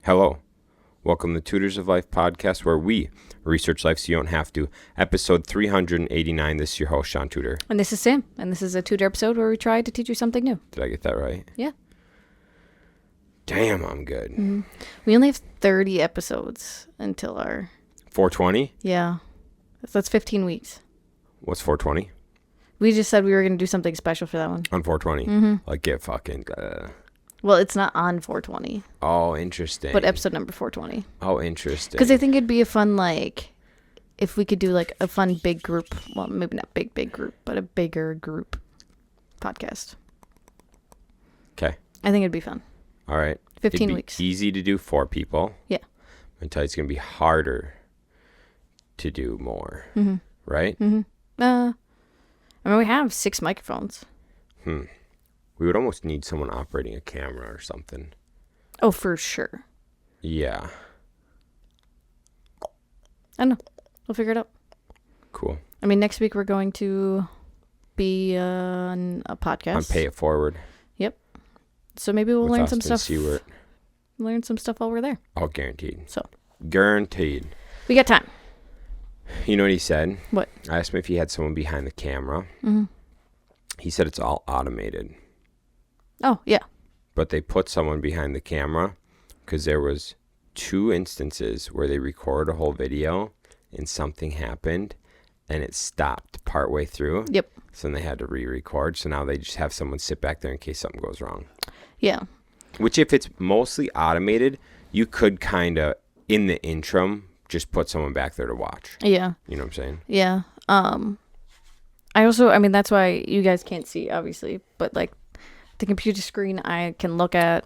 Hello. Welcome to Tutors of Life podcast, where we research life so you don't have to. Episode 389. This is your host, Shaun Tutor. And this is Sam. And this is a Tutor episode where we try to teach you something new. Did I get that right? Yeah. Damn, I'm good. Mm-hmm. We only have 30 episodes until our... 420? Yeah. So that's 15 weeks. What's 420? We just said we were going to do something special for that one. On 420? Mm-hmm. Like get fucking... Well, it's not on 420. Oh, interesting. But episode number 420. Oh, interesting. Because I think it'd be a fun, like... If we could do, like, a fun big group... Well, maybe not big group, but a bigger group podcast. Okay. I think it'd be fun. All right. 15 weeks. Easy to do 4 people. Yeah. Until it's going to be harder to do more. Mm-hmm. Right? Mm-hmm. I mean, we have 6 microphones. We would almost need someone operating a camera or something. Oh, for sure. Yeah. I don't know. We'll figure it out. Cool. I mean, next week we're going to be on a podcast. On Pay It Forward. Yep. So maybe we'll With learn Austin some stuff. Seward. Learn some stuff while we're there. All guaranteed. So. Guaranteed. We got time. You know what he said? What? I asked him if he had someone behind the camera. Mm-hmm. He said it's all automated. Oh, yeah. But they put someone behind the camera because there was 2 instances where they recorded a whole video and something happened and it stopped partway through. Yep. So then they had to re-record. So now they just have someone sit back there in case something goes wrong. Yeah. Which, if it's mostly automated, you could kind of, in the interim, just put someone back there to watch. Yeah. You know what I'm saying? Yeah. I mean, that's why you guys can't see, obviously, but like the computer screen I can look at.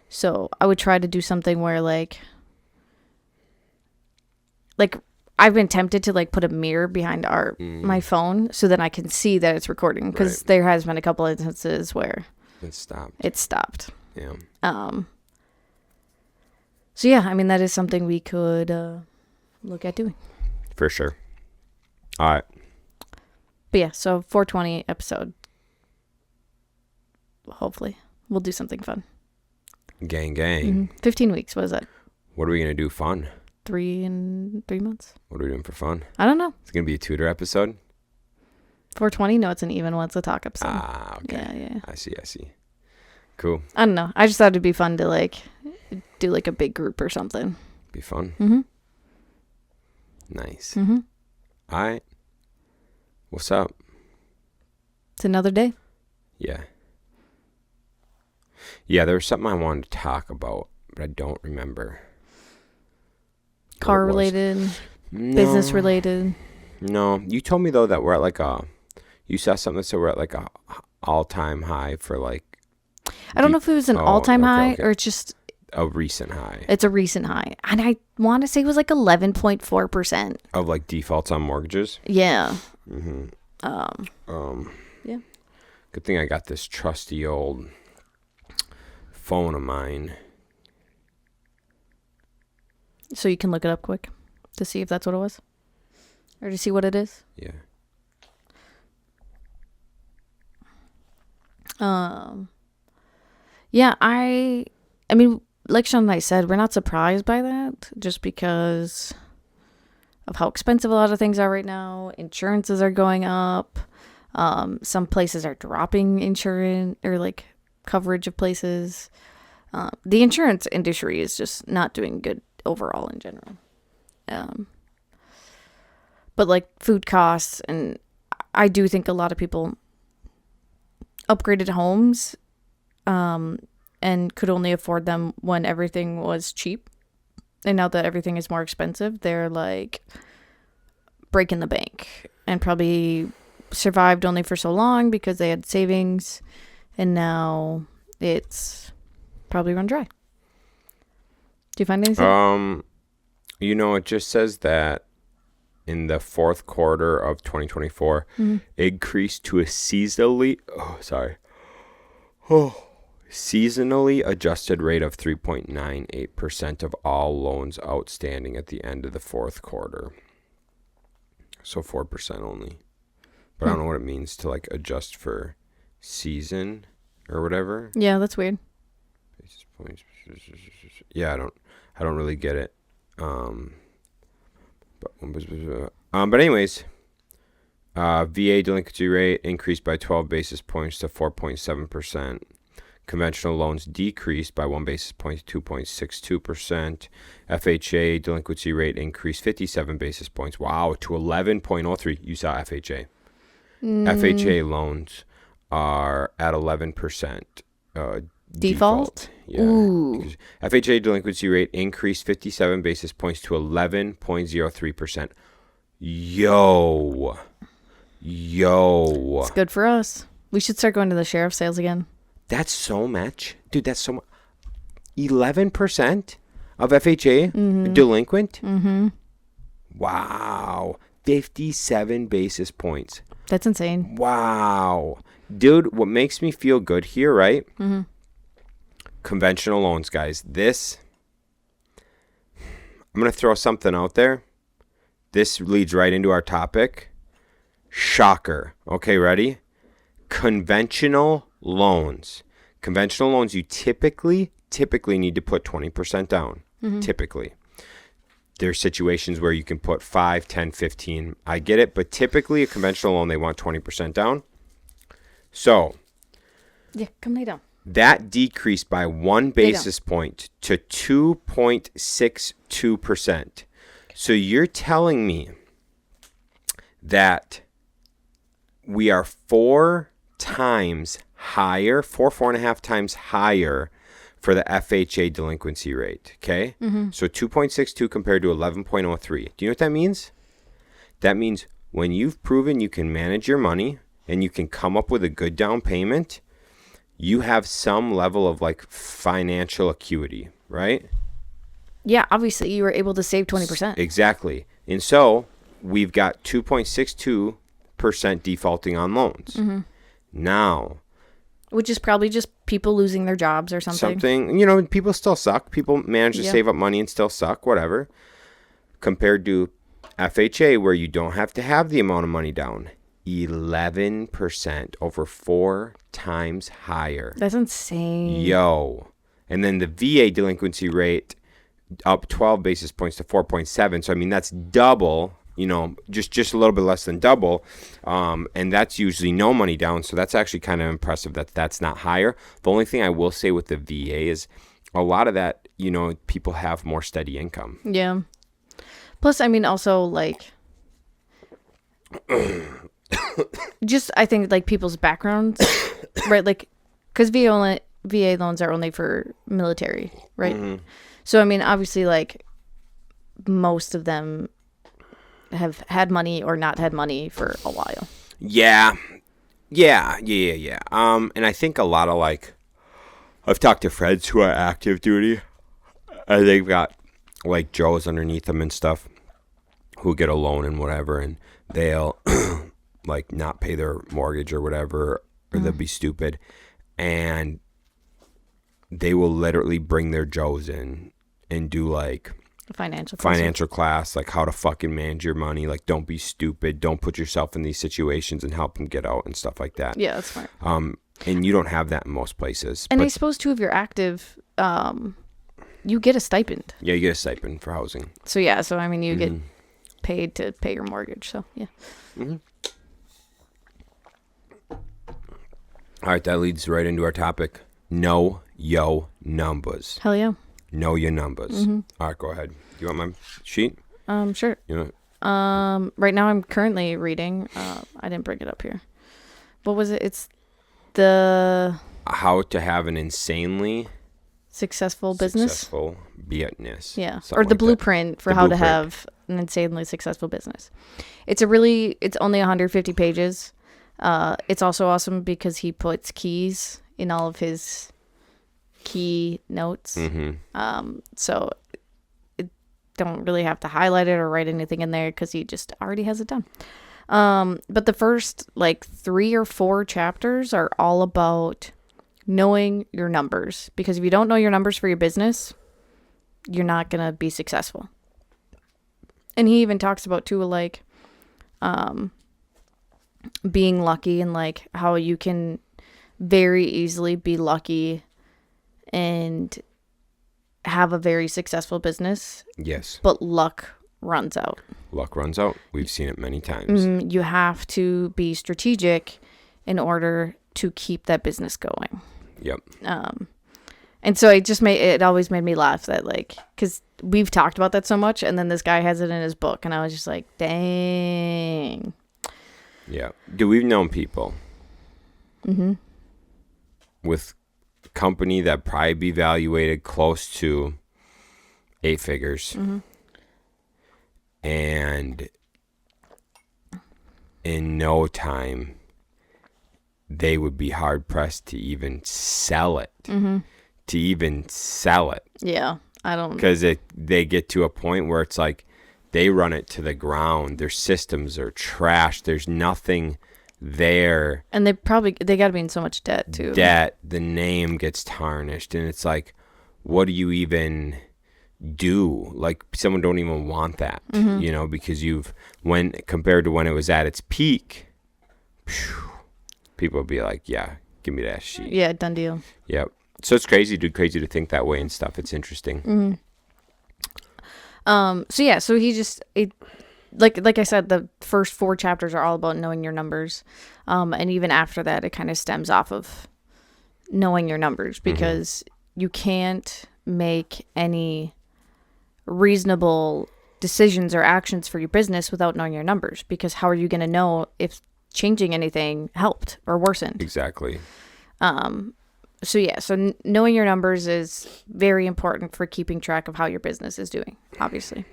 So I would try to do something where like I've been tempted to like put a mirror behind my phone so that I can see that it's recording, because there has been a couple instances where it stopped. Yeah. So yeah, I mean, that is something we could look at doing. For sure. All right. But yeah, so 420 episode. Hopefully. We'll do something fun. Gang. Mm-hmm. 15 weeks. What is that? What are we going to do fun? 3 months. What are we doing for fun? I don't know. It's going to be a tutor episode? 420? No, it's an even one. It's a talk episode. Ah, okay. Yeah. I see. Cool. I don't know. I just thought it'd be fun to like do like a big group or something. Be fun? Mm-hmm. Nice. Mm-hmm. All right. What's up? It's another day. Yeah. Yeah, there was something I wanted to talk about, but I don't remember. Car related, business related. No, you told me though that we're at you saw something that said we're at like a all-time high for like. I don't know if it was an all-time high or it's just a recent high. It's a recent high, and I want to say it was like 11.4% of like defaults on mortgages. Yeah. Mm-hmm. Yeah. Good thing I got this trusty old phone of mine. So you can look it up quick to see if that's what it was, or to see what it is. Yeah. Yeah, I mean, like Shaun and I said, we're not surprised by that, just because of how expensive a lot of things are right now. Insurances are going up. Some places are dropping insurance or like coverage of places. The insurance industry is just not doing good overall in general. But like food costs, and I do think a lot of people upgraded homes and could only afford them when everything was cheap. And now that everything is more expensive, they're like breaking the bank, and probably survived only for so long because they had savings, and now it's probably run dry. Do you find anything? It just says that in the 4th quarter of 2024, increased to a seasonally adjusted rate of 3.98% of all loans outstanding at the end of the 4th quarter. So 4% only. But I don't know what it means to like adjust for season or whatever. Yeah, that's weird. basis points. Yeah, I don't really get it. But anyways, VA delinquency rate increased by 12 basis points to 4.7%. Conventional loans decreased by 1 basis point to 2.62%. FHA delinquency rate increased 57 basis points. Wow, to 11.03. You saw FHA. FHA loans are at 11% default. Yeah. Ooh. FHA delinquency rate increased 57 basis points to 11.03%. Yo. It's good for us. We should start going to the sheriff's sales again. That's so much. Dude, that's so much. 11% of FHA delinquent? Mm-hmm. Wow. 57 basis points. That's insane. Wow. Dude, what makes me feel good here, right? Mm-hmm. Conventional loans, guys. I'm going to throw something out there. This leads right into our topic. Shocker. Okay, ready? Conventional loans. Conventional loans, you typically need to put 20% down. Mm-hmm. Typically. There's situations where you can put 5, 10, 15. I get it, but typically a conventional loan, they want 20% down. So, yeah, come lay down. That decreased by 1 basis point to 2.62%. So you're telling me that we are 4.5 times higher for the FHA delinquency rate, okay? Mm-hmm. So 2.62 compared to 11.03. Do you know what that means? That means when you've proven you can manage your money and you can come up with a good down payment, you have some level of like financial acuity, right? Yeah, obviously you were able to save 20%. Exactly. And so we've got 2.62% defaulting on loans. Mm-hmm. Now, which is probably just people losing their jobs or something. People still suck. People manage to save up money and still suck, whatever. Compared to FHA, where you don't have to have the amount of money down. 11%, over 4 times higher. That's insane. Yo. And then the VA delinquency rate up 12 basis points to 4.7. So, I mean, that's double, just a little bit less than double. And that's usually no money down. So that's actually kind of impressive that that's not higher. The only thing I will say with the VA is a lot of that, people have more steady income. Yeah. Plus, I mean, also, like, just, I think, like, people's backgrounds, right? Like, because VA loans are only for military, right? Mm-hmm. So, I mean, obviously, like, most of them have had money or not had money for a while. Yeah. And I think a lot of, like, I've talked to friends who are active duty, and they've got, like, Joes underneath them and stuff who get a loan and whatever, and they'll, like, not pay their mortgage or whatever, or they'll be stupid, and they will literally bring their Joes in and do, like, financial class, like how to fucking manage your money, like don't be stupid, don't put yourself in these situations, and help them get out and stuff like that. Yeah, that's smart. And you don't have that in most places. And I suppose too, if you're active, you get a stipend. Yeah, you get a stipend for housing. So yeah, I mean, you get paid to pay your mortgage. So yeah. Mm-hmm. All right, that leads right into our topic. Know your numbers. Hell yeah. Know your numbers. Mm-hmm. All right, go ahead. You want my sheet? Sure. You want... Right now I'm currently reading. I didn't bring it up here. What was it? It's the How to Have an Insanely Successful Business. Successful business. Yeah. Or the like blueprint for how to have an insanely successful business. It's only 150 pages. It's also awesome because he puts keys in all of his key notes. Mm-hmm. So it don't really have to highlight it or write anything in there because he just already has it done. But the first like 3 or 4 chapters are all about knowing your numbers, because if you don't know your numbers for your business, you're not gonna be successful. And he even talks about too, like being lucky, and like how you can very easily be lucky and have a very successful business, Yes. but luck runs out. Luck runs out. We've seen it many times. You have to be strategic in order to keep that business going. Yep. And so it always made me laugh that, like, because we've talked about that so much, and then this guy has it in his book, and I was just like, dang. Yeah. We've known people with a company that probably be evaluated close to 8 figures. And in no time, they would be hard pressed to even sell it. Yeah, I don't. Because they get to a point where it's like they run it to the ground. Their systems are trash. There's nothing there. And they got to be in so much debt too. Debt, the name gets tarnished. And it's like, what do you even do? Like, someone don't even want that, because compared to when it was at its peak, people would be like, yeah, give me that sheet. Yeah, done deal. Yep. So it's crazy to think that way and stuff. It's interesting. So he just, like I said, the first 4 chapters are all about knowing your numbers. And even after that, it kind of stems off of knowing your numbers, because you can't make any reasonable decisions or actions for your business without knowing your numbers, because how are you going to know if changing anything helped or worsened? Exactly. So knowing your numbers is very important for keeping track of how your business is doing, obviously.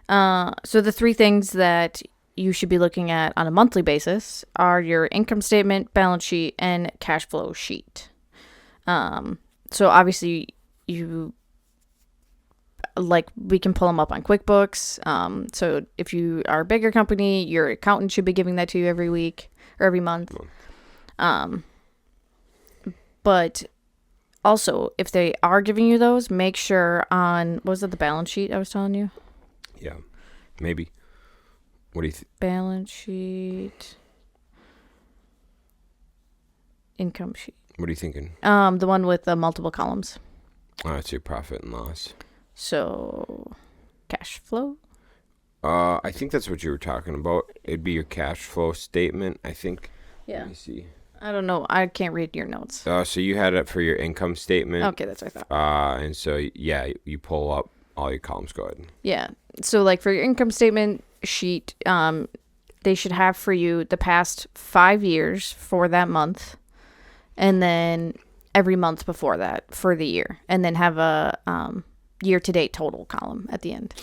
So the 3 things that you should be looking at on a monthly basis are your income statement, balance sheet, and cash flow sheet. So obviously we can pull them up on QuickBooks. So if you are a bigger company, your accountant should be giving that to you every week or every month. But also, if they are giving you those, make sure on, what was it, the balance sheet I was telling you? Yeah, maybe. What do you think? Balance sheet. Income sheet. What are you thinking? The one with the multiple columns. Oh, that's your profit and loss. So, cash flow? I think that's what you were talking about. It'd be your cash flow statement, I think. Yeah. Let me see. I don't know. I can't read your notes. So you had it for your income statement. Okay, that's what I thought. And so, yeah, you pull up all your columns. Go ahead. Yeah. So, like, for your income statement sheet, they should have for you the past 5 years for that month, and then every month before that for the year, and then have a year-to-date total column at the end.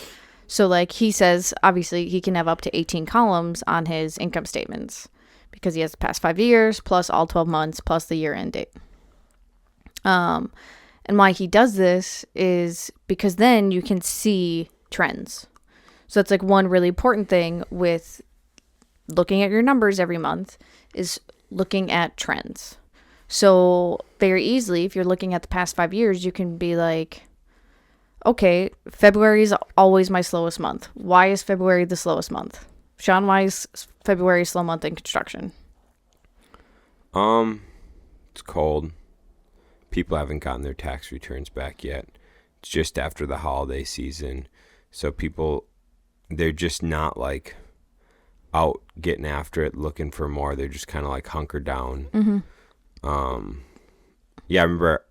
So, like, he says, obviously, he can have up to 18 columns on his income statements, because he has the past 5 years, plus all 12 months, plus the year-end date. And why he does this is because then you can see trends. So that's like one really important thing with looking at your numbers every month is looking at trends. So very easily, if you're looking at the past 5 years, you can be like, okay, February is always my slowest month. Why is February the slowest month? Shaun, why is February a slow month in construction? It's cold. People haven't gotten their tax returns back yet. It's just after the holiday season. So people, they're just not like out getting after it, looking for more. They're just kind of like hunkered down. Yeah, I remember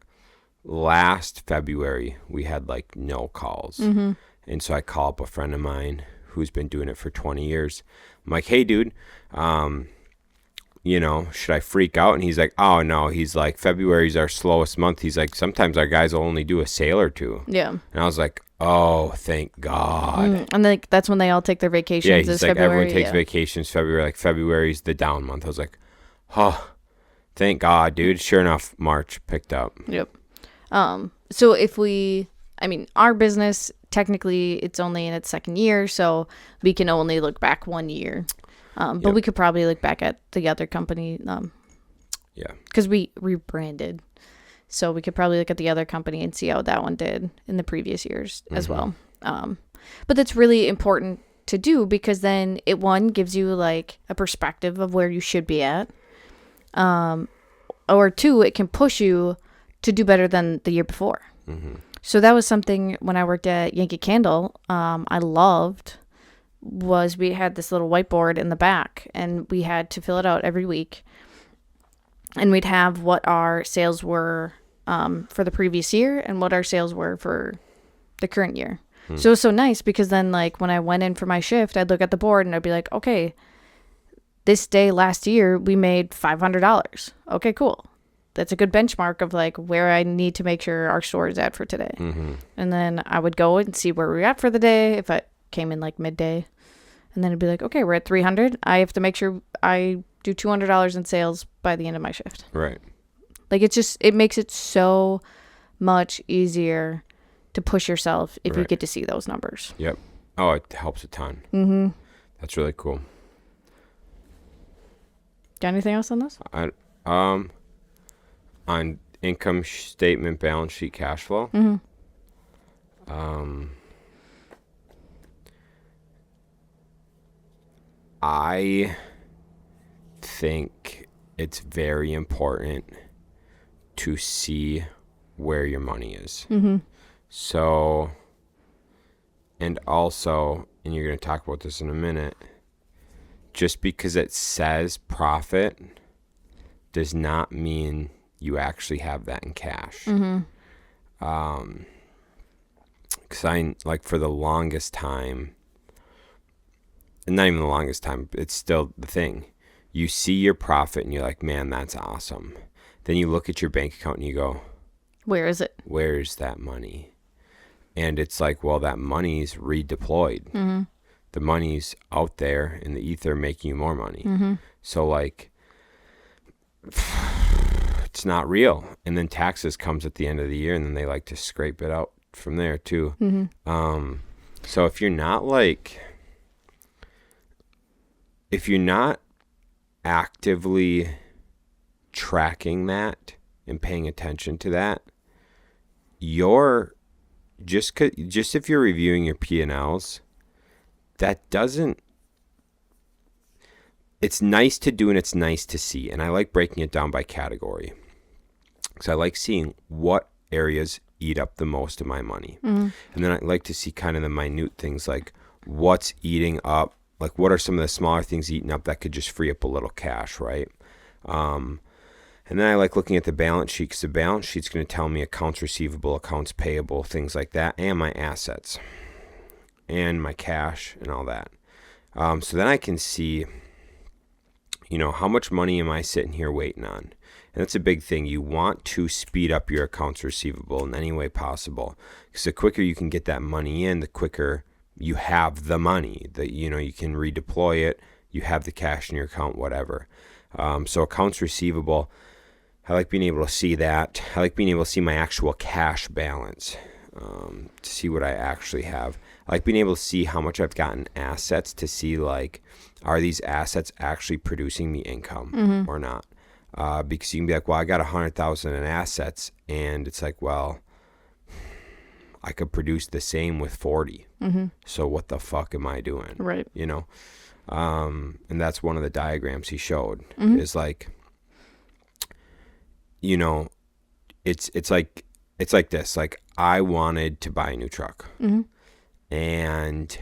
last February we had like no calls. And so I call up a friend of mine who's been doing it for 20 years. I'm like, hey, dude, should I freak out? And he's like, oh, no. He's like, February's our slowest month. He's like, sometimes our guys will only do a sale or two. Yeah. And I was like, oh, thank God. And like that's when they all take their vacations. Yeah, he's like, February. everyone takes vacations February. Like, February's the down month. I was like, oh, thank God, dude. Sure enough, March picked up. Yep. So our business, technically, it's only in its 2nd year, so we can only look back 1 year. But we could probably look back at the other company. Yeah. Because we rebranded. So we could probably look at the other company and see how that one did in the previous years as well. But that's really important to do because then it, one, gives you like a perspective of where you should be at. Or 2, it can push you to do better than the year before. So that was something when I worked at Yankee Candle, I loved, was we had this little whiteboard in the back, and we had to fill it out every week. And we'd have what our sales were for the previous year and what our sales were for the current year. So it was so nice because then, like, when I went in for my shift, I'd look at the board and I'd be like, okay, this day last year, we made $500. Okay, cool. That's a good benchmark of, like, where I need to make sure our store is at for today. And then I would go and see where we were at for the day if I came in, like, midday. And then it'd be like, okay, we're at 300. I have to make sure I do $200 in sales by the end of my shift. Right. Like, it makes it so much easier to push yourself if you get to see those numbers. Yep. Oh, it helps a ton. That's really cool. Got anything else on this? On income statement, balance sheet, cash flow. I think it's very important to see where your money is. So, and also, and you're going to talk about this in a minute, just because it says profit does not mean you actually have that in cash. Because I, like, for the longest time, and not even the longest time, it's still the thing. You see your profit and you're like, man, that's awesome. Then you look at your bank account and you go, where is it? Where's that money? And it's like, well, that money's redeployed. The money's out there in the ether making you more money. So, like, it's not real. And then taxes comes at the end of the year, and then they like to scrape it out from there too. So if you're not actively tracking that and paying attention to that, you're just if you're reviewing your P&Ls, that doesn't, it's nice to do and it's nice to see. And I like breaking it down by category because I like seeing what areas eat up the most of my money. And then I like to see kind of the minute things, like what's eating up, like what are some of the smaller things eating up that could just free up a little cash, right? And then I like looking at the balance sheet because the balance sheet's going to tell me accounts receivable, accounts payable, things like that, and my assets and my cash and all that. So then I can see, how much money am I sitting here waiting on? And that's a big thing. You want to speed up your accounts receivable in any way possible because the quicker you can get that money in, the quicker you have the money that, you can redeploy it. You have the cash in your account, whatever. So accounts receivable, I like being able to see that. I like being able to see my actual cash balance, to see what I actually have. I like being able to see how much I've gotten assets to see, like, are these assets actually producing me income or not? Because you can be like, well, I got 100,000 in assets, and it's like, well, I could produce the same with 40. So what the fuck am I doing? Right. And that's one of the diagrams he showed is like, it's like this, like I wanted to buy a new truck and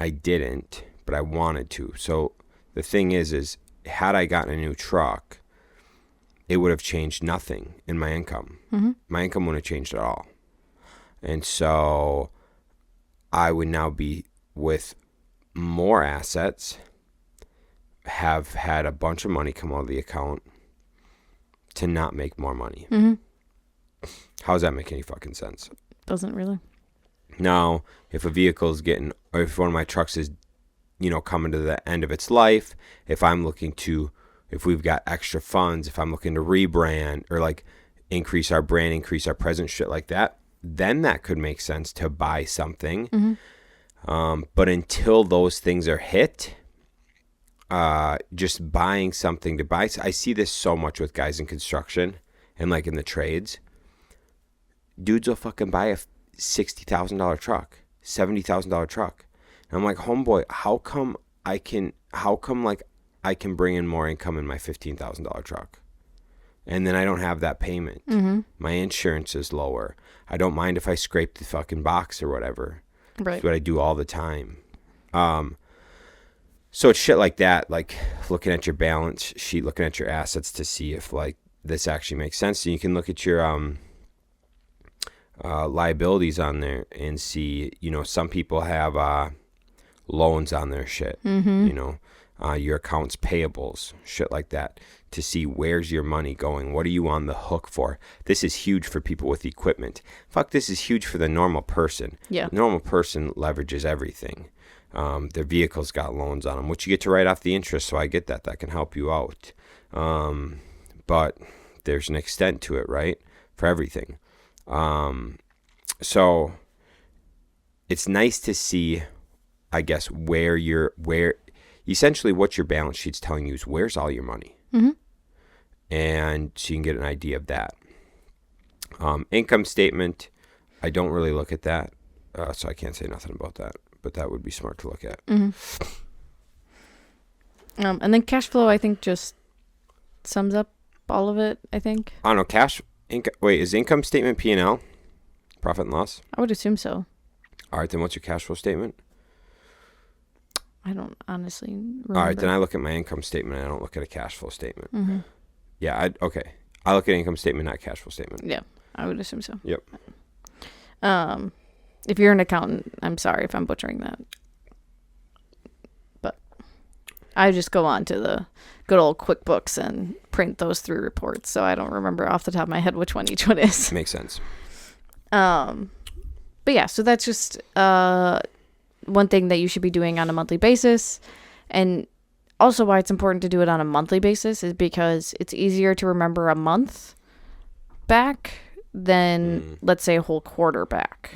I didn't, but I wanted to. So the thing is had I gotten a new truck, it would have changed nothing in my income. My income wouldn't have changed at all. And so I would now be with more assets, have had a bunch of money come out of the account to not make more money. How does that make any fucking sense? Doesn't really. Now, if a vehicle is or if one of my trucks is, coming to the end of its life, if we've got extra funds, if I'm looking to rebrand or like increase our brand, increase our presence, shit like that, then that could make sense to buy something. But until those things are hit, just buying something to buy. I see this so much with guys in construction and like in the trades. Dudes will fucking buy a $60,000 truck, $70,000 truck. And I'm like, homeboy, how come I can bring in more income in my $15,000 truck? and then I don't have that payment. My insurance is lower. I don't mind if I scrape the fucking box or whatever. Right. That's what I do all the time. So it's shit like that, like looking at your balance sheet, looking at your assets to see if like this actually makes sense. And you can look at your liabilities on there and see, you know, some people have loans on their shit, you know, your accounts payables, shit like that, to see where's your money going. What are you on the hook for? This is huge for people with equipment. Fuck, this is huge for the normal person. Yeah. The normal person leverages everything. Their vehicle's got loans on them, which you get to write off the interest, so I get that. That can help you out. But there's an extent to it, right? For everything. So it's nice to see, I guess, where essentially what your balance sheet's telling you is where's all your money. And so you can get an idea of that. Income statement, I don't really look at that, so I can't say nothing about that, but that would be smart to look at. And then cash flow, I think, just sums up all of it, I think. I don't know, wait, is income statement P&L? Profit and loss? I would assume so. All right, then what's your cash flow statement? I don't honestly remember. All right, then I look at my income statement. I don't look at a cash flow statement. Yeah, okay. I look at income statement, not cash flow statement. Yeah, I would assume so. Yep. If you're an accountant, I'm sorry if I'm butchering that. But I just go on to the good old QuickBooks and print those through reports, so I don't remember off the top of my head which one each one is. Makes sense. But yeah, so that's just one thing that you should be doing on a monthly basis. And also why it's important to do it on a monthly basis is because it's easier to remember a month back than, let's say, a whole quarter back.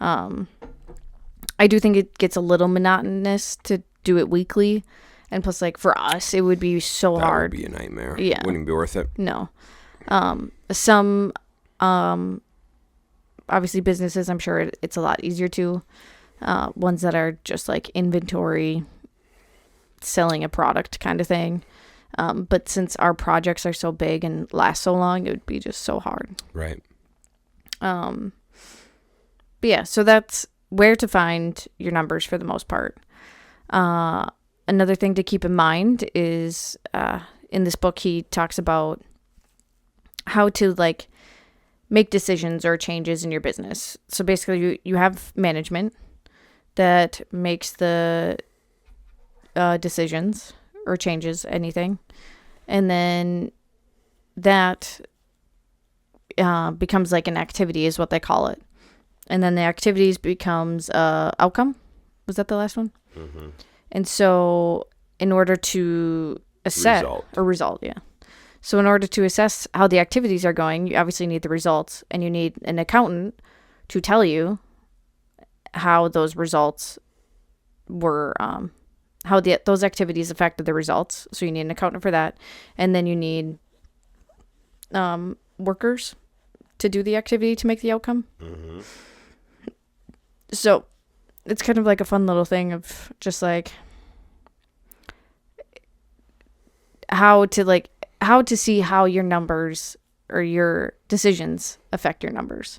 I do think it gets a little monotonous to do it weekly. And plus, like, for us, it would be so hard. That would be a nightmare. Yeah. Wouldn't be worth it. No. Some obviously businesses, I'm sure it's a lot easier to. Ones that are just like inventory, selling a product kind of thing. But since our projects are so big and last so long, it would be just so hard. Right. But yeah, so that's where to find your numbers for the most part. Another thing to keep in mind is in this book, he talks about how to like make decisions or changes in your business. So basically you have management that makes the decisions or changes anything. And then that becomes like an activity is what they call it. And then the activities becomes outcome. Was that the last one? And so in order to assess result, yeah. So in order to assess how the activities are going, you obviously need the results, and you need an accountant to tell you how those results were, how those activities affected the results. So you need an accountant for that. And then you need workers to do the activity to make the outcome. So it's kind of like a fun little thing of just like how to see how your numbers or your decisions affect your numbers.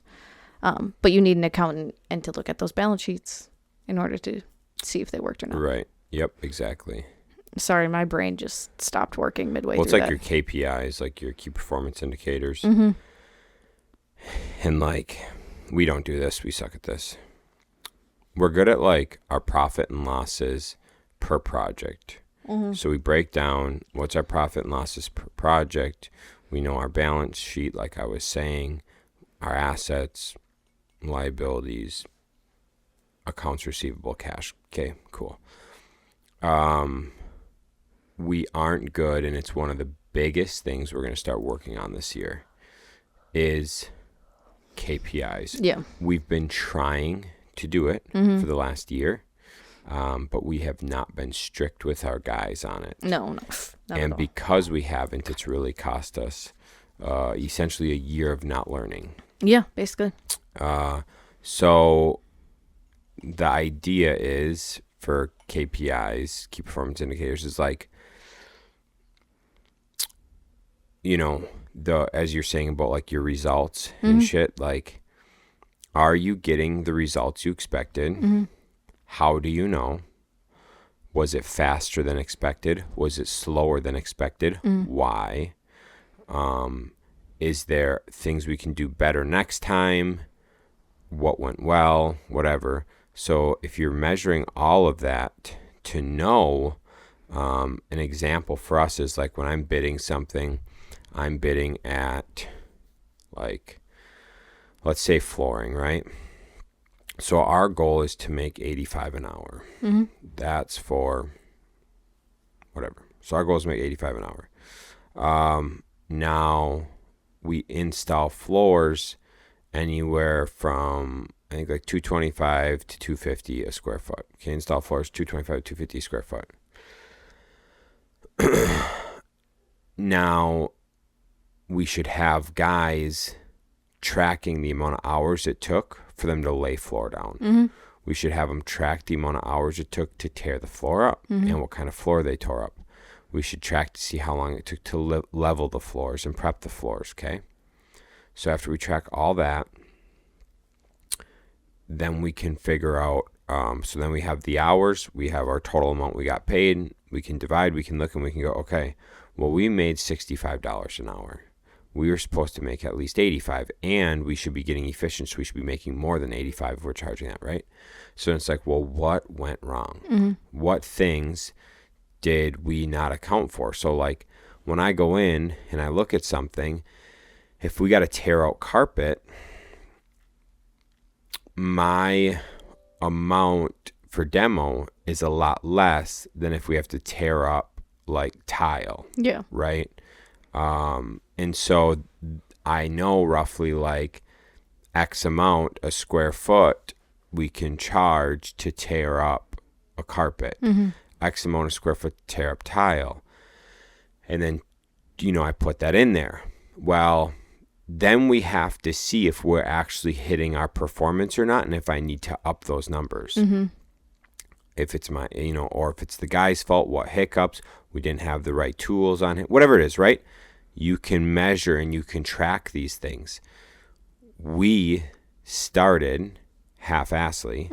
But you need an accountant and to look at those balance sheets in order to see if they worked or not. Right. Yep, exactly. Sorry, my brain just stopped working midway Well, it's through like that. your KPIs, like your key performance indicators. And like, we don't do this. We suck at this. We're good at like our profit and losses per project. So we break down what's our profit and losses per project. We know our balance sheet, like I was saying, our assets, liabilities, accounts receivable, cash. Okay, cool. We aren't good, and it's one of the biggest things we're going to start working on this year is KPIs. Yeah. We've been trying to do it for the last year, but we have not been strict with our guys on it. No. And because we haven't, it's really cost us essentially a year of not learning. Yeah, basically. So the idea is for KPIs, key performance indicators, is like you know, as you're saying about like your results and shit, like, are you getting the results you expected? How do you know? Was it faster than expected? Was it slower than expected? Why? Is there things we can do better next time? What went well? Whatever. So if you're measuring all of that to know, an example for us is like when I'm bidding something, I'm bidding at like, let's say flooring, right? So our goal is to make $85 an hour. That's for whatever. So our goal is to make $85 an hour. Now we install floors anywhere from, I think, like $225 to $250 a square foot. Okay, install floors $225 to $250 a square foot. Now we should have guys tracking the amount of hours it took for them to lay floor down. We should have them track the amount of hours it took to tear the floor up and what kind of floor they tore up. We should track to see how long it took to level the floors and prep the floors, okay? So after we track all that, then we can figure out, so then we have the hours, we have our total amount we got paid, we can divide, we can look, and we can go, okay, well, we made $65 an hour. We were supposed to make at least 85, and we should be getting efficient, so we should be making more than 85 if we're charging that, right? So it's like, well, what went wrong? What things did we not account for? So like when I go in and I look at something, if we got to tear out carpet, my amount for demo is a lot less than if we have to tear up like tile. Yeah. Right? And so I know roughly like X amount a square foot we can charge to tear up a carpet. X amount of square foot to tear up tile. And then, I put that in there. Well, then we have to see if we're actually hitting our performance or not, and if I need to up those numbers. If it's my, or if it's the guy's fault, what hiccups, we didn't have the right tools on it, whatever it is, right? You can measure and you can track these things. We started half-assly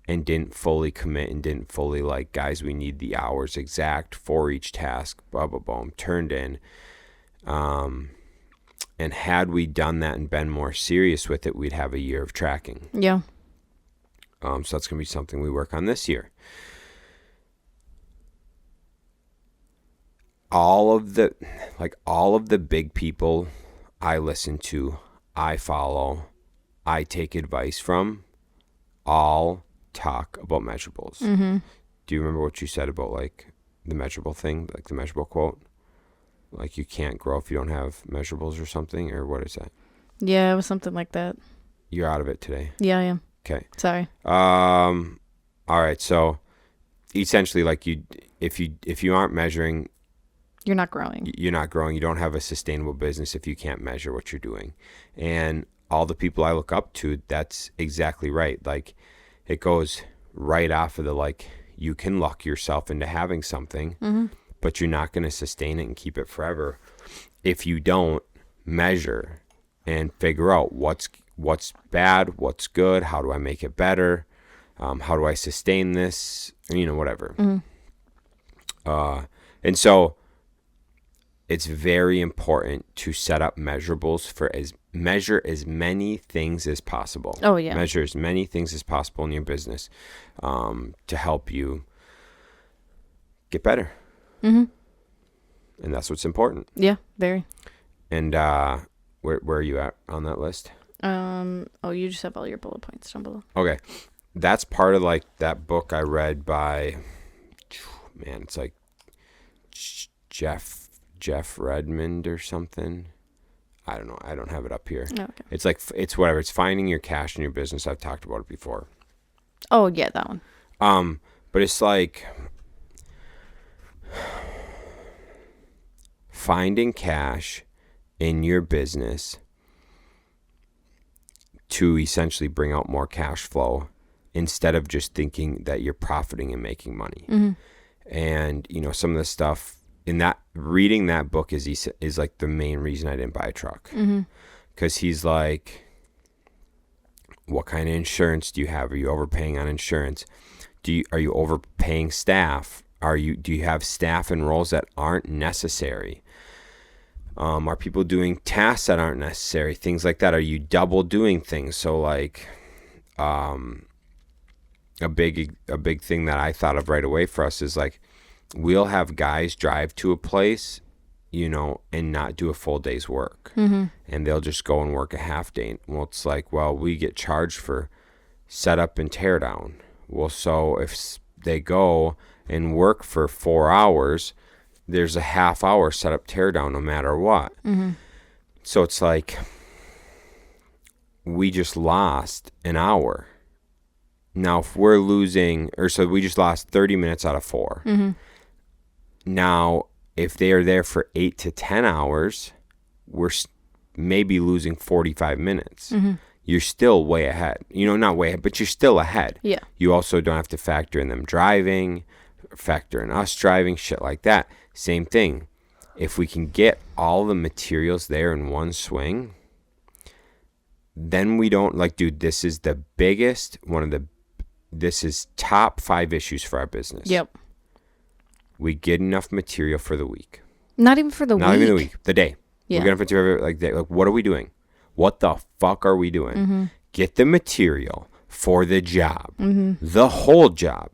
and didn't fully commit and didn't fully like, guys, we need the hours exact for each task, blah, blah, boom, turned in. And had we done that and been more serious with it, we'd have a year of tracking. Yeah. So that's going to be something we work on this year. All of the big people I listen to, I follow, I take advice from, all talk about measurables. Do you remember what you said about like the measurable thing, like the measurable quote? Like you can't grow if you don't have measurables or something, or what is that? Yeah, it was something like that. You're out of it today. Yeah, I am. Okay. Sorry. All right. So essentially, like if you aren't measuring, you're not growing. You're not growing. You don't have a sustainable business if you can't measure what you're doing. And all the people I look up to, that's exactly right. Like it goes right off of the, like, you can luck yourself into having something, but you're not going to sustain it and keep it forever if you don't measure and figure out what's bad, what's good, how do I make it better, how do I sustain this, whatever. And so it's very important to set up measurables measure as many things as possible. Oh, yeah. Measure as many things as possible in your business to help you get better. And that's what's important. Yeah, very. And where are you at on that list? You just have all your bullet points down below. Okay. That's part of like that book I read by, man, it's like Jeff Redmond or something. I don't know. I don't have it up here. Oh, okay. It's like, it's whatever. It's finding your cash in your business. I've talked about it before. Oh, yeah, that one. But it's like finding cash in your business to essentially bring out more cash flow instead of just thinking that you're profiting and making money. And, some of the stuff in that reading that book is like the main reason I didn't buy a truck. Because he's like, what kind of insurance do you have? Are you overpaying on insurance? Are you overpaying staff? Do you have staff and roles that aren't necessary? Are people doing tasks that aren't necessary? Things like that. Are you double doing things? So like, a big thing that I thought of right away for us is like, we'll have guys drive to a place, you know, and not do a full day's work. And they'll just go and work a half day. Well, it's like, well, we get charged for setup and tear down. Well, so if they go and work for 4 hours, there's a half hour setup tear down no matter what. So it's like, we just lost an hour. Now, if we're losing, so we just lost 30 minutes out of 4. Now, if they are there for 8 to 10 hours, we're maybe losing 45 minutes. You're still way ahead. You know, not way ahead, but you're still ahead. Yeah. You also don't have to factor in them driving, factor in us driving, shit like that. Same thing. If we can get all the materials there in one swing, then we don't, like, dude, this is the biggest, this is top 5 issues for our business. Yep. We get enough material for the week. Not even for the week. Not even the week. The day. Yeah. We're going to material like day. Like, what are we doing? What the fuck are we doing? Get the material for the job. The whole job.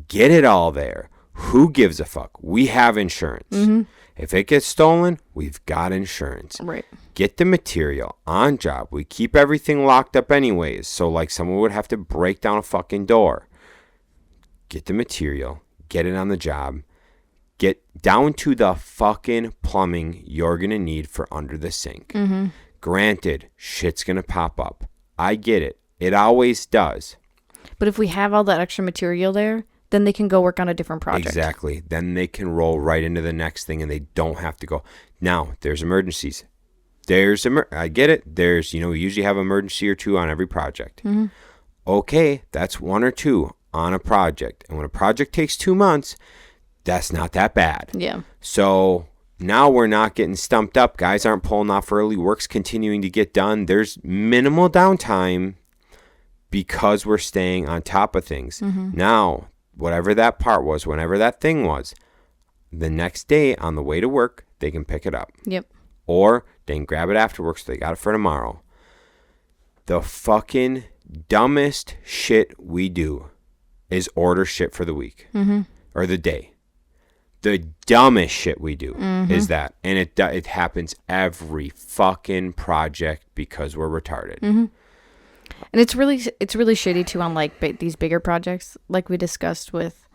Get it all there. Who gives a fuck? We have insurance. If it gets stolen, we've got insurance. Right. Get the material on job. We keep everything locked up anyways. So like someone would have to break down a fucking door. Get the material. Get it on the job. Get down to the fucking plumbing you're going to need for under the sink. Granted, shit's going to pop up. I get it. It always does. But if we have all that extra material there, then they can go work on a different project. Exactly. Then they can roll right into the next thing and they don't have to go. Now, there's emergencies. I get it. We usually have an emergency or 2 on every project. Okay, that's 1 or 2 on a project. And when a project takes 2 months, that's not that bad. Yeah. So now we're not getting stumped up. Guys aren't pulling off early. Work's continuing to get done. There's minimal downtime because we're staying on top of things. Now, whatever that part was, whenever that thing was, the next day on the way to work, they can pick it up. Yep. Or they can grab it after work so they got it for tomorrow. The fucking dumbest shit we do is order shit for the week or the day. The dumbest shit we do is that. And it happens every fucking project because we're retarded. And it's really shitty too on like these bigger projects, like we discussed with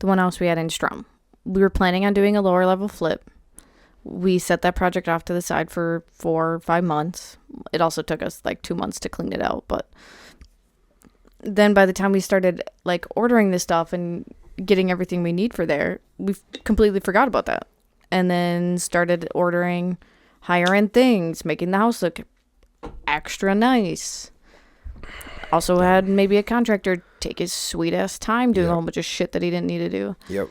the one house we had in Strum. We were planning on doing a lower level flip. We set that project off to the side for 4 or 5 months. It also took us like 2 months to clean it out, but then by the time we started like ordering this stuff and getting everything we need for there, we completely forgot about that. And then started ordering higher end things, making the house look extra nice. Also had maybe a contractor take his sweet ass time doing a whole bunch of shit that he didn't need to do. Yep.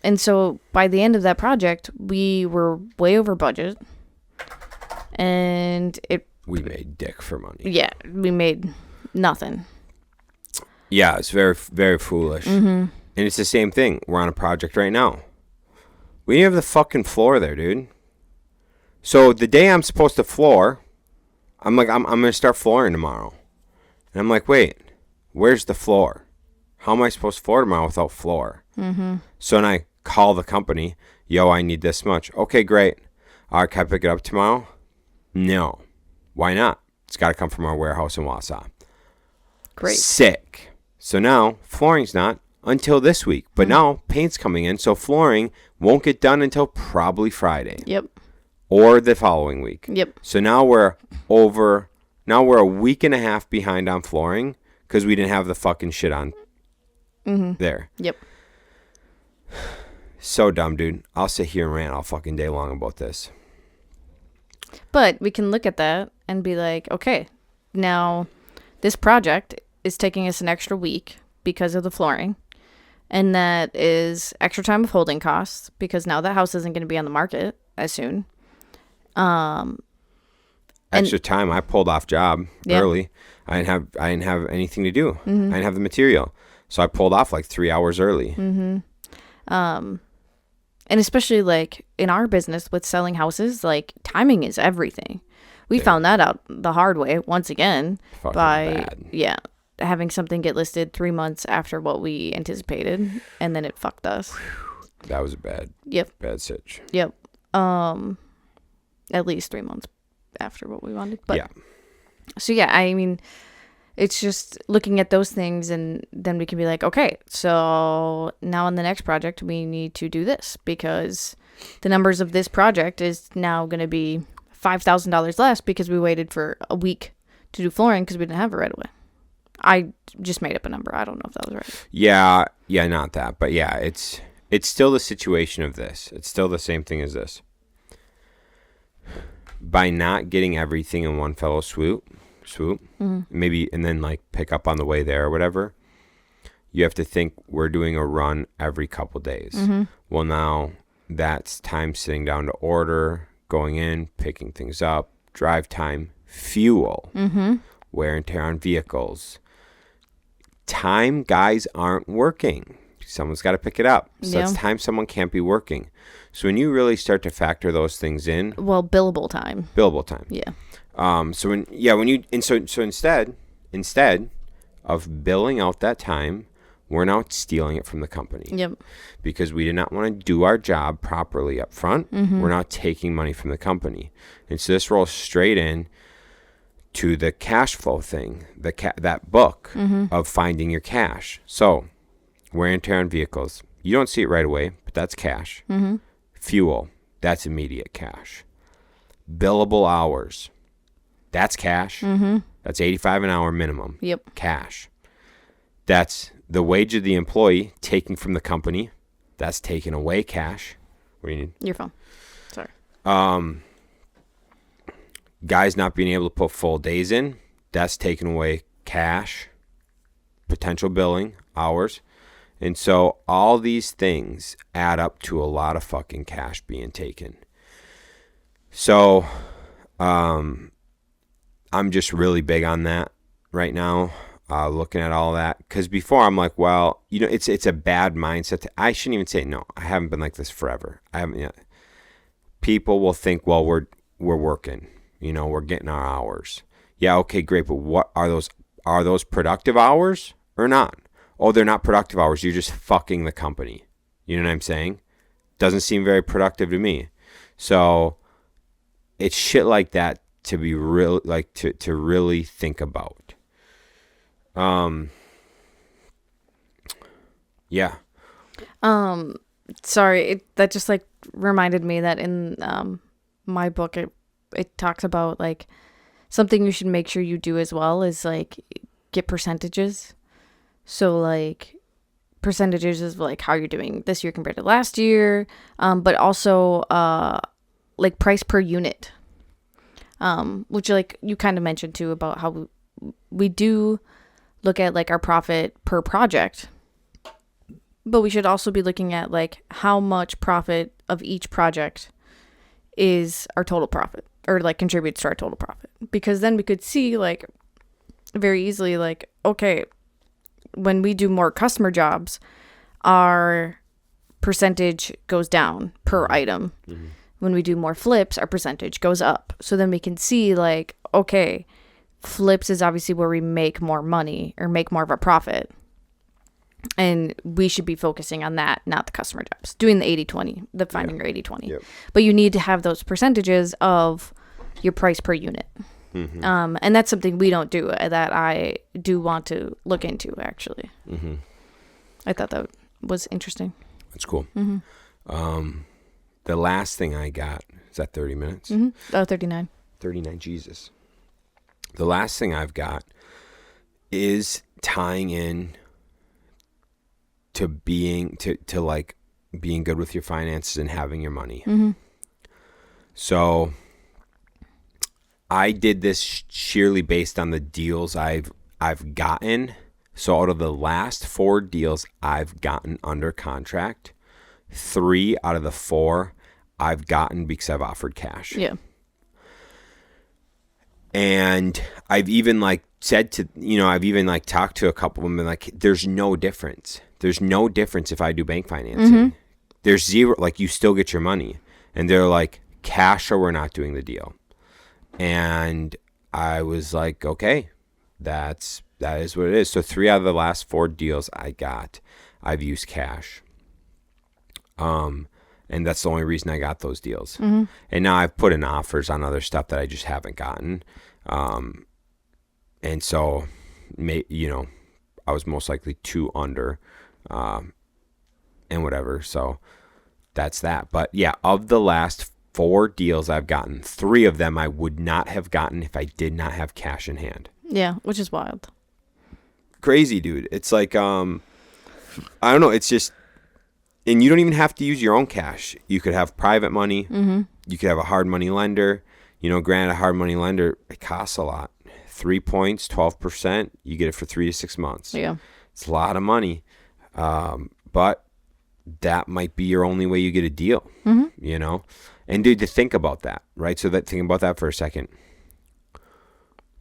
And so by the end of that project, we were way over budget. And we made dick for money. Yeah, we made nothing. Yeah, it's very, very foolish. And it's the same thing. We're on a project right now. We didn't have the fucking floor there, dude. So the day I'm supposed to floor, I'm like, I'm going to start flooring tomorrow. And I'm like, wait, where's the floor? How am I supposed to floor tomorrow without floor? So then I call the company. Yo, I need this much. Okay, great. All right, can I pick it up tomorrow? No. Why not? It's got to come from our warehouse in Wausau. Great. Sick. So now flooring's not until this week. But now paint's coming in, so flooring won't get done until probably Friday. Yep. Or the following week. Yep. So now we're a week and a half behind on flooring because we didn't have the fucking shit on there. Yep. So dumb, dude. I'll sit here and rant all fucking day long about this. But we can look at that and be like, okay, now this project is taking us an extra week because of the flooring. And that is extra time of holding costs because now that house isn't going to be on the market as soon. Extra time. I pulled off job Yep. early. I didn't have anything to do. I didn't have the material. So I pulled off like 3 hours early. And especially like in our business with selling houses, like timing is everything. We found that out the hard way once again Fucking by bad. having something get listed 3 months after what we anticipated, and then it fucked us. That was a bad sitch. Yep. At least 3 months after what we wanted. But yeah. So yeah, I mean, it's just looking at those things, and then we can be like, okay, so now on the next project we need to do this because the numbers of this project is now going to be $5,000 less because we waited for a week to do flooring because we didn't have it right away. I just made up a number. I don't know if that was right. Yeah, not that, but yeah, it's still the situation of this. It's still the same thing as this. By not getting everything in one fellow swoop, maybe, and then like pick up on the way there or whatever, you have to think we're doing a run every couple days. Well, now that's time sitting down to order, going in, picking things up, drive time, fuel, wear and tear on vehicles. Time guys aren't working. Someone's got to pick it up. So that's time someone can't be working. So when you really start to factor those things in, well, billable time. Yeah. So instead of billing out that time, we're now stealing it from the company. Yep. Because we did not want to do our job properly up front. We're now taking money from the company. And so this rolls straight in to the cash flow thing, that book of finding your cash. So wear and tear on vehicles. You don't see it right away, but that's cash. Fuel, that's immediate cash. Billable hours, that's cash. That's $85 an hour minimum. Yep. Cash. That's the wage of the employee taking from the company. That's taking away cash. What do you need? Your phone. Sorry. Guys not being able to put full days in, that's taking away cash, potential billing, hours. And so all these things add up to a lot of fucking cash being taken. So I'm just really big on that right now, looking at all that. Because before I'm like, well, it's a bad mindset. I shouldn't even say no. I haven't been like this forever. I haven't. People will think, well, we're working. We're getting our hours. Yeah, okay, great. But what are those? Are those productive hours or not? Oh, they're not productive hours. You're just fucking the company. You know what I'm saying? Doesn't seem very productive to me. So it's shit like that to be real, like to really think about. Yeah. Sorry, that just like reminded me that in my book it talks about like something you should make sure you do as well is like get percentages. So like percentages is like how you're doing this year compared to last year, but also like price per unit, which like you kind of mentioned too about how we do look at like our profit per project, but we should also be looking at like how much profit of each project is our total profit or like contributes to our total profit, because then we could see like very easily like, okay, when we do more customer jobs, our percentage goes down per item. When we do more flips, our percentage goes up. So then we can see like, okay, flips is obviously where we make more money or make more of a profit. And we should be focusing on that, not the customer jobs. Doing the 80-20, the finding your 80-20. Yep. But you need to have those percentages of your price per unit. And that's something we don't do that I do want to look into, actually. I thought that was interesting. That's cool. The last thing I got, is that 30 minutes? Oh, 39. 39, Jesus. The last thing I've got is tying in to being like being good with your finances and having your money. So I did this sheerly based on the deals I've gotten So out of the last 4 deals I've gotten under contract, 3 out of the 4 I've gotten because I've offered cash. Yeah. And I've even like said to, I've even like talked to a couple of them and like, there's no difference. There's no difference if I do bank financing. There's zero, like you still get your money. And they're like, cash or we're not doing the deal. And I was like, okay, that is what it is. So 3 out of the last 4 deals I've used cash. And that's the only reason I got those deals. And now I've put in offers on other stuff that I just haven't gotten. And so, I was most likely 2 under, and whatever. So that's that. But yeah, of the last 4 deals I've gotten, 3 of them I would not have gotten if I did not have cash in hand. Yeah, which is wild. Crazy, dude. It's like, I don't know. It's just, and you don't even have to use your own cash. You could have private money. You could have a hard money lender. Granted, a hard money lender, it costs a lot. 3 points, 12%. You get it for 3 to 6 months. Yeah. It's a lot of money. But that might be your only way you get a deal, And dude, to think about that, right? So think about that for a second.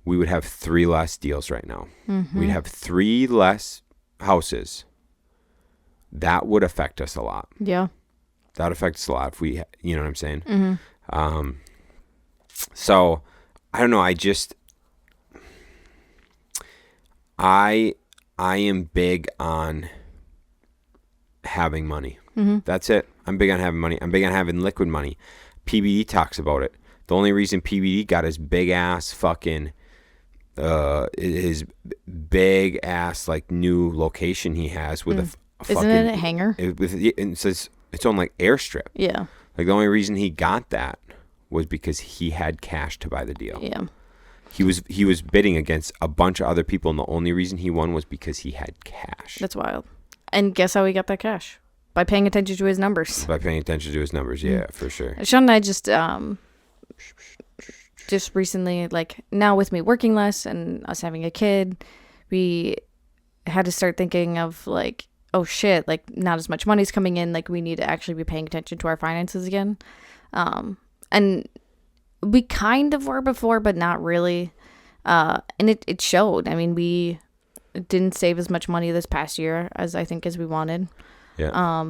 We would have 3 less deals right now. We'd have 3 less houses. That would affect us a lot. Yeah. That would affect us a lot if we, you know what I'm saying? So I don't know. I am big on having money. That's it. I'm big on having money. I'm big on having liquid money. PBD talks about it. The only reason PBD got his big ass fucking his big ass like new location he has with a fucking, isn't it a hangar? It says its own like airstrip. Yeah. Like the only reason he got that was because he had cash to buy the deal. Yeah. He was bidding against a bunch of other people, and the only reason he won was because he had cash. That's wild. And guess how he got that cash? By paying attention to his numbers. By paying attention to his numbers, yeah, for sure. Shaun and I just recently, like now with me working less and us having a kid, we had to start thinking of like, oh shit, like not as much money's coming in, like we need to actually be paying attention to our finances again. And we kind of were before, but not really. And it showed. I mean, we didn't save as much money this past year as I think as we wanted. Yeah.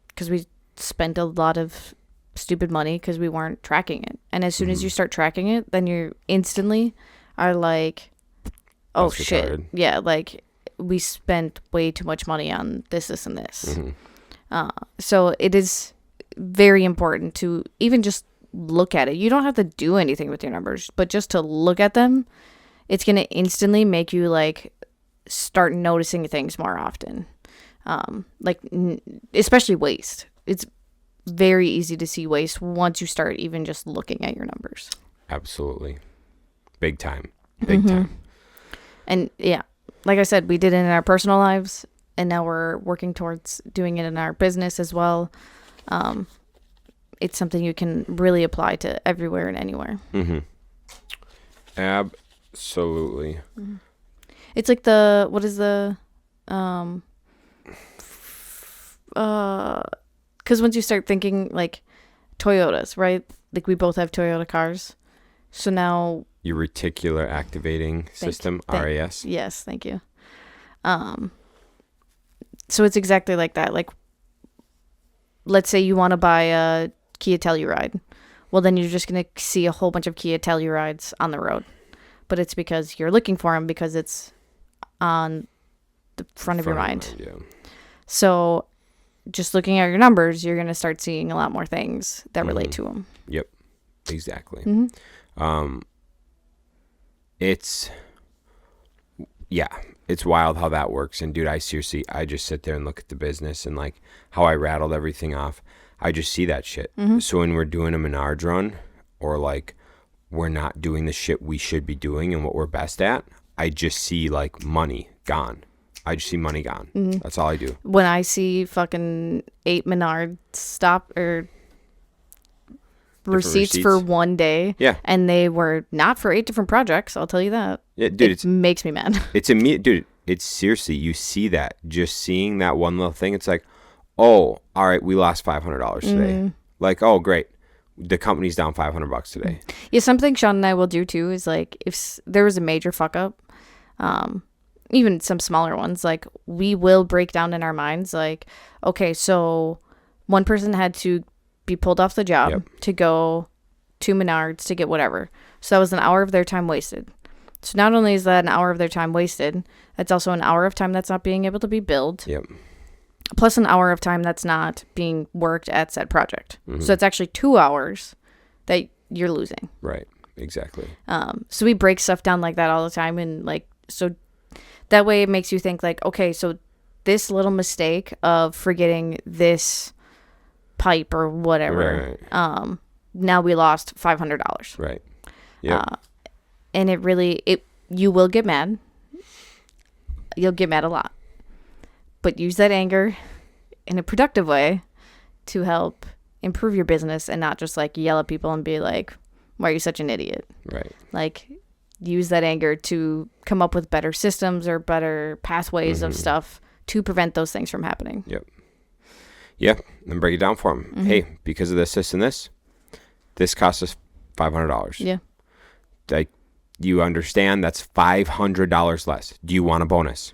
Because we spent a lot of stupid money because we weren't tracking it. And as soon as you start tracking it, then you instantly are like, oh shit. Retarded. Yeah, like we spent way too much money on this, and this. So it is very important to even just look at it. You don't have to do anything with your numbers, but just to look at them, it's going to instantly make you like start noticing things more often. Like especially waste. It's very easy to see waste once you start even just looking at your numbers. Absolutely. Big time. Big time. And yeah, like I said, we did it in our personal lives, and now we're working towards doing it in our business as well. It's something you can really apply to everywhere and anywhere. Absolutely. It's like what is the, because once you start thinking like Toyotas, right? Like we both have Toyota cars. So now your reticular activating system, RAS. Yes, thank you. So it's exactly like that. Like, let's say you want to buy a Kia Telluride. Well, then you're just going to see a whole bunch of Kia Tellurides on the road. But it's because you're looking for them because it's on the front of your mind. Yeah. So just looking at your numbers, you're going to start seeing a lot more things that relate to them. Yep, exactly. It's wild how that works. And dude, I just sit there and look at the business and like how I rattled everything off. I just see that shit. So when we're doing a Menards run or like we're not doing the shit we should be doing and what we're best at, I just see like money gone. I just see money gone. That's all I do. When I see fucking 8 Menards stop or receipts for one day, and they were not for 8 different projects, I'll tell you that. Yeah, dude, it makes me mad. It's immediate, dude. it's seriously, you see that, just seeing that one little thing. It's like, oh, all right, we lost $500 today. Like, oh, great. The company's down $500 today. Yeah, something Shaun and I will do too is like if there was a major fuck up, even some smaller ones, like we will break down in our minds like, okay, so one person had to be pulled off the job to go to Menards to get whatever. So that was an hour of their time wasted. So not only is that an hour of their time wasted, that's also an hour of time that's not being able to be billed. Yep. Plus an hour of time that's not being worked at said project. So it's actually 2 hours that you're losing. Right. Exactly. So we break stuff down like that all the time. And like, so that way it makes you think like, okay, so this little mistake of forgetting this pipe or whatever, now we lost $500. Right. Yeah. And you will get mad. You'll get mad a lot. But use that anger in a productive way to help improve your business and not just like yell at people and be like, why are you such an idiot? Right. Like use that anger to come up with better systems or better pathways of stuff to prevent those things from happening. Yep. Yeah. And break it down for them. Hey, because of this, and this cost us $500. Yeah. Like, you understand that's $500 less. Do you want a bonus?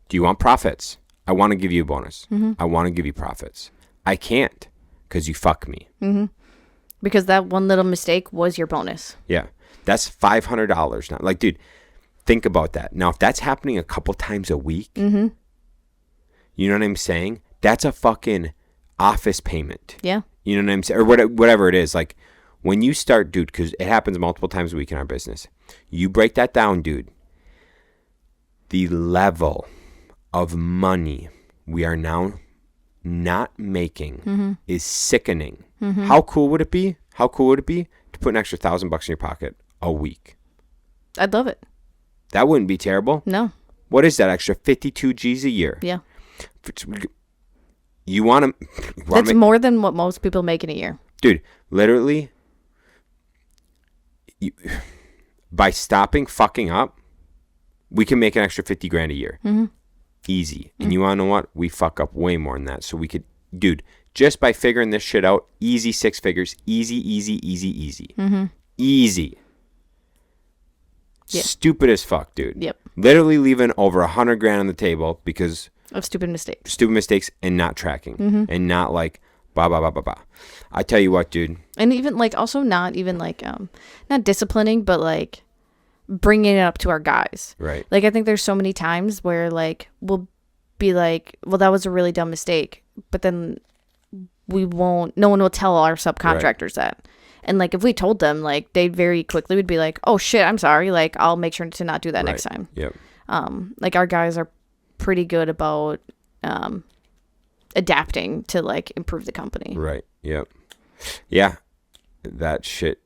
Do you want profits? I want to give you a bonus. I want to give you profits. I can't because you fuck me. Because that one little mistake was your bonus. Yeah. That's $500 now. Like, dude, think about that. Now, if that's happening a couple times a week, you know what I'm saying? That's a fucking office payment. Yeah. You know what I'm saying? Or whatever it is. Like, when you start, dude, because it happens multiple times a week in our business, you break that down, dude. The level of money we are now not making is sickening. How cool would it be? How cool would it be to put an extra $1,000 in your pocket a week? I'd love it. That wouldn't be terrible. No. What is that extra 52 G's a year? Yeah. You want to... That's more than what most people make in a year. Dude, literally, by stopping fucking up, we can make an extra 50 grand a year. Easy. And you want to know what? We fuck up way more than that. So we could... Dude, just by figuring this shit out, easy 6 figures. Easy. Easy. Yep. Stupid as fuck, dude. Yep. Literally leaving over 100 grand on the table because of stupid mistakes. Stupid mistakes and not tracking and not like blah blah blah blah blah. I tell you what, dude. And even like also not even like not disciplining, but like bringing it up to our guys. Right. Like I think there's so many times where like we'll be like, well, that was a really dumb mistake, but then no one will tell our subcontractors that. And like if we told them, like they very quickly would be like, oh shit, I'm sorry, like I'll make sure to not do that next time. Yep. Like our guys are pretty good about adapting to like improve the company. Right. Yep. Yeah. That shit.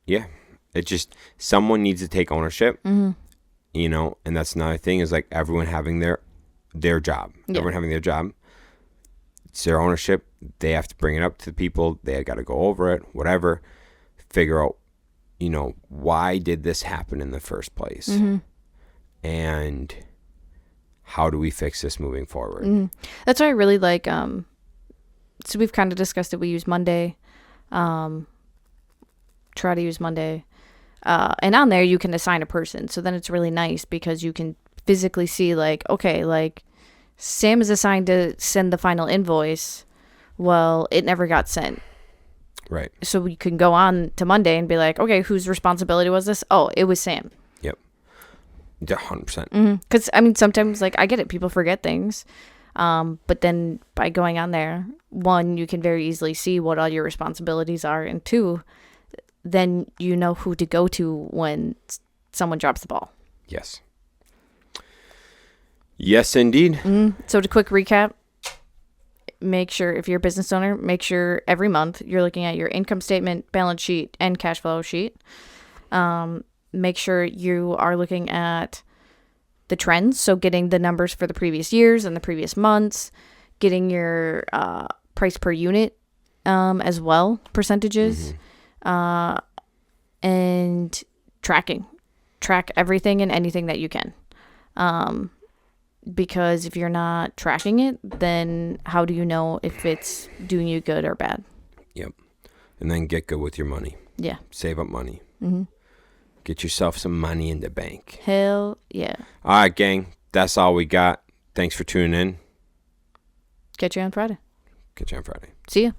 Yeah. It just, someone needs to take ownership, you know, and that's another thing is like everyone having their job. Yeah. Everyone having their job. It's their ownership. They have to bring it up to the people. They got to go over it, whatever. Figure out, you know, why did this happen in the first place? And how do we fix this moving forward? That's why I really like, so we've kind of discussed it. We use Monday, try to use Monday. And on there you can assign a person. So then it's really nice because you can physically see like, okay, like Sam is assigned to send the final invoice. Well, it never got sent. Right. So we can go on to Monday and be like, okay, whose responsibility was this? Oh, it was Sam. Yep. 100%. Because, I mean, sometimes, like, I get it. People forget things. But then by going on there, one, you can very easily see what all your responsibilities are. And two, then you know who to go to when someone drops the ball. Yes. Yes, indeed. So to quick recap, make sure if you're a business owner, make sure every month you're looking at your income statement, balance sheet, and cash flow sheet. Make sure you are looking at the trends. So getting the numbers for the previous years and the previous months, getting your price per unit as well, percentages, and track everything and anything that you can. Because if you're not tracking it, then how do you know if it's doing you good or bad? Yep. And then get good with your money. Yeah. Save up money. Mm-hmm. Get yourself some money in the bank. Hell yeah. All right, gang. That's all we got. Thanks for tuning in. Catch you on Friday. Catch you on Friday. See ya.